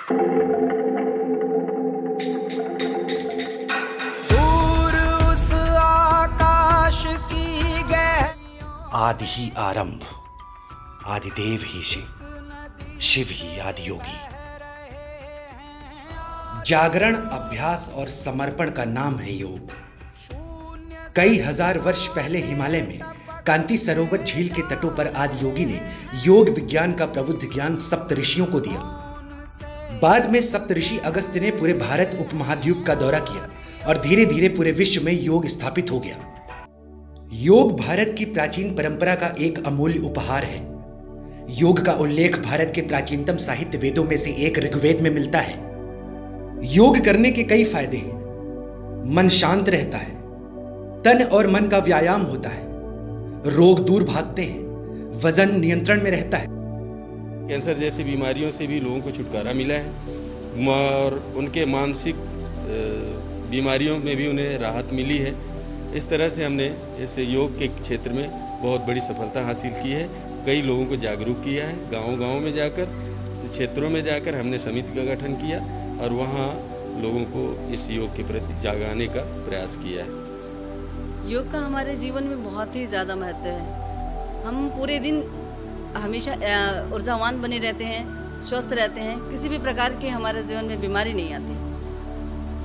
दूर उस आकाश की आदि ही आरंभ, आदिदेव ही शिव, शिव ही आदि योगी। जागरण, अभ्यास और समर्पण का नाम है योग। कई हजार वर्ष पहले हिमालय में कांति सरोवर झील के तटों पर आदि योगी ने योग विज्ञान का प्रबुद्ध ज्ञान सप्तऋषियों को दिया। बाद में सप्तऋषि अगस्त्य ने पूरे भारत उपमहाद्वीप का दौरा किया और धीरे धीरे पूरे विश्व में योग स्थापित हो गया। योग भारत की प्राचीन परंपरा का एक अमूल्य उपहार है। योग का उल्लेख भारत के प्राचीनतम साहित्य वेदों में से एक ऋग्वेद में मिलता है। योग करने के कई फायदे हैं। मन शांत रहता है, तन और मन का व्यायाम होता है, रोग दूर भागते हैं, वजन नियंत्रण में रहता है। कैंसर जैसी बीमारियों से भी लोगों को छुटकारा मिला है और उनके मानसिक बीमारियों में भी उन्हें राहत मिली है। इस तरह से हमने इस योग के क्षेत्र में बहुत बड़ी सफलता हासिल की है। कई लोगों को जागरूक किया है। गांव-गांव में जाकर, क्षेत्रों में जाकर हमने समिति का गठन किया और वहाँ लोगों को इस योग के प्रति जागाने का प्रयास किया है। योग का हमारे जीवन में बहुत ही ज़्यादा महत्व है। हम पूरे दिन हमेशा ऊर्जावान बने रहते हैं, स्वस्थ रहते हैं। किसी भी प्रकार के हमारे जीवन में बीमारी नहीं आती।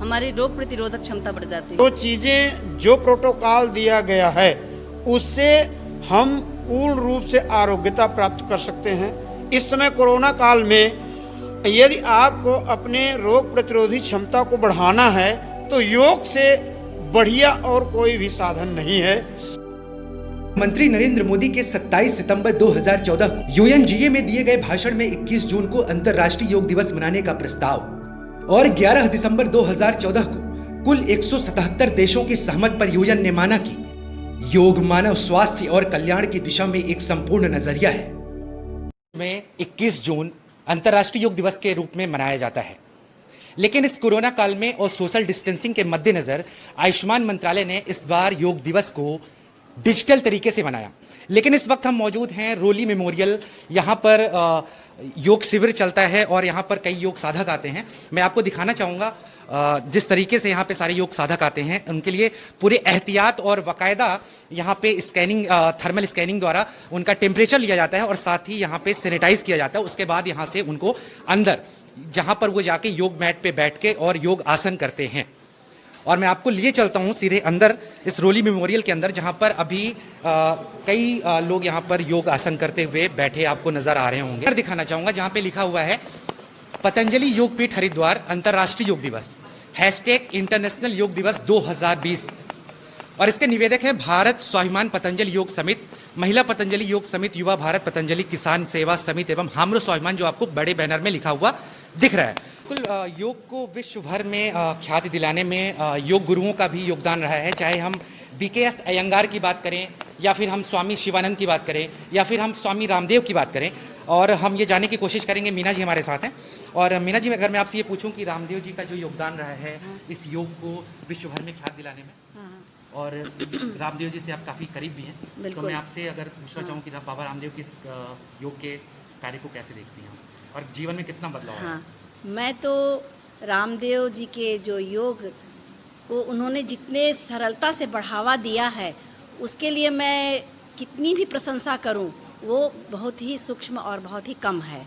हमारी रोग प्रतिरोधक क्षमता बढ़ जाती है। तो चीज़ें जो प्रोटोकॉल दिया गया है उससे हम पूर्ण रूप से आरोग्यता प्राप्त कर सकते हैं। इस समय कोरोना काल में यदि आपको अपने रोग प्रतिरोधी क्षमता को बढ़ाना है तो योग से बढ़िया और कोई भी साधन नहीं है। मंत्री नरेंद्र मोदी के 27 सितंबर 2014 को यूएनजीए में दिए गए भाषण में 21 जून को अंतर्राष्ट्रीय योग दिवस मनाने का प्रस्ताव और 11 दिसंबर 2014 को कुल 177 देशों की सहमत पर यूएन ने माना कि योग मानव स्वास्थ्य और कल्याण की दिशा में एक संपूर्ण नजरिया है। में 21 जून अंतर्राष्ट्रीय योग दिवस के रूप में मनाया जाता है, लेकिन इस कोरोना काल में और सोशल डिस्टेंसिंग के मद्देनजर आयुष्मान मंत्रालय ने इस बार योग दिवस को डिजिटल तरीके से मनाया। लेकिन इस वक्त हम मौजूद हैं रोली मेमोरियल। यहाँ पर योग शिविर चलता है और यहाँ पर कई योग साधक आते हैं। मैं आपको दिखाना चाहूँगा जिस तरीके से यहाँ पे सारे योग साधक आते हैं, उनके लिए पूरे एहतियात और बाकायदा यहाँ पे स्कैनिंग, थर्मल स्कैनिंग द्वारा उनका टेम्परेचर लिया जाता है और साथ ही यहाँ पे सैनिटाइज किया जाता है। उसके बाद यहाँ से उनको अंदर जहाँ पर वो जाके योग मैट पे बैठ के और योग आसन करते हैं। और मैं आपको लिए चलता हूँ सीधे अंदर इस रोली मेमोरियल के अंदर, जहाँ पर अभी कई लोग यहाँ पर योग आसन करते हुए बैठे आपको नजर आ रहे होंगे। दिखाना चाहूँगा जहाँ पे लिखा हुआ है पतंजलि योगपीठ हरिद्वार अंतर्राष्ट्रीय योग दिवस #इंटरनेशनल योग दिवस 2020। और इसके निवेदक हैं भारत स्वाभिमान पतंजलि योग समिति, महिला पतंजलि योग समिति, युवा भारत पतंजलि किसान सेवा समिति एवं हाम्रो स्वाभिमान, जो आपको बड़े बैनर में लिखा हुआ दिख रहा है। बिल्कुल योग को विश्व भर में ख्याति दिलाने में योग गुरुओं का भी योगदान रहा है। चाहे हम BKS अयंगार की बात करें या फिर हम स्वामी शिवानंद की बात करें या फिर हम स्वामी रामदेव की बात करें। और हम ये जानने की कोशिश करेंगे, मीना जी हमारे साथ हैं। और मीना जी, अगर मैं आपसे ये पूछूं कि रामदेव जी का जो योगदान रहा है इस योग को विश्व भर में ख्याति दिलाने में, और रामदेव जी से आप काफ़ी करीब भी हैं, तो मैं आपसे अगर पूछना चाहूँ कि बाबा रामदेव के योग के कार्य को कैसे देखती हैं और जीवन में कितना बदलाव है? मैं तो रामदेव जी के जो योग को उन्होंने जितने सरलता से बढ़ावा दिया है उसके लिए मैं कितनी भी प्रशंसा करूं वो बहुत ही सूक्ष्म और बहुत ही कम है।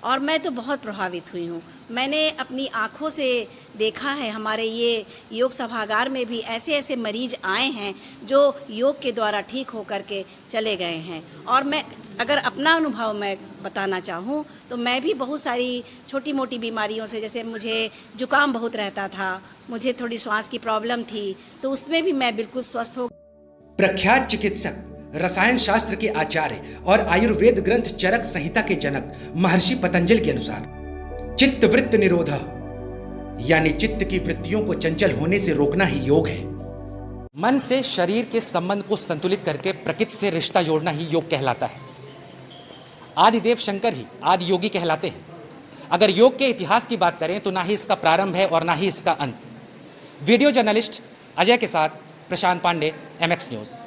और मैं तो बहुत प्रभावित हुई हूँ। मैंने अपनी आँखों से देखा है, हमारे ये योग सभागार में भी ऐसे ऐसे मरीज आए हैं जो योग के द्वारा ठीक होकर के चले गए हैं। और मैं अगर अपना अनुभव मैं बताना चाहूँ तो मैं भी बहुत सारी छोटी मोटी बीमारियों से, जैसे मुझे जुकाम बहुत रहता था, मुझे थोड़ी श्वास की प्रॉब्लम थी, तो उसमें भी मैं बिल्कुल स्वस्थ हो। प्रख्यात चिकित्सक, रसायन शास्त्र के आचार्य और आयुर्वेद ग्रंथ चरक संहिता के जनक महर्षि पतंजलि के अनुसार चित्त वृत्त निरोधः यानी चित्त की वृत्तियों को चंचल होने से रोकना ही योग है। मन से शरीर के संबंध को संतुलित करके प्रकृति से रिश्ता जोड़ना ही योग कहलाता है। आदिदेव शंकर ही आदि योगी कहलाते हैं। अगर योग के इतिहास की बात करें तो ना ही इसका प्रारंभ है और ना ही इसका अंत। वीडियो जर्नलिस्ट अजय के साथ प्रशांत पांडे, MX न्यूज़।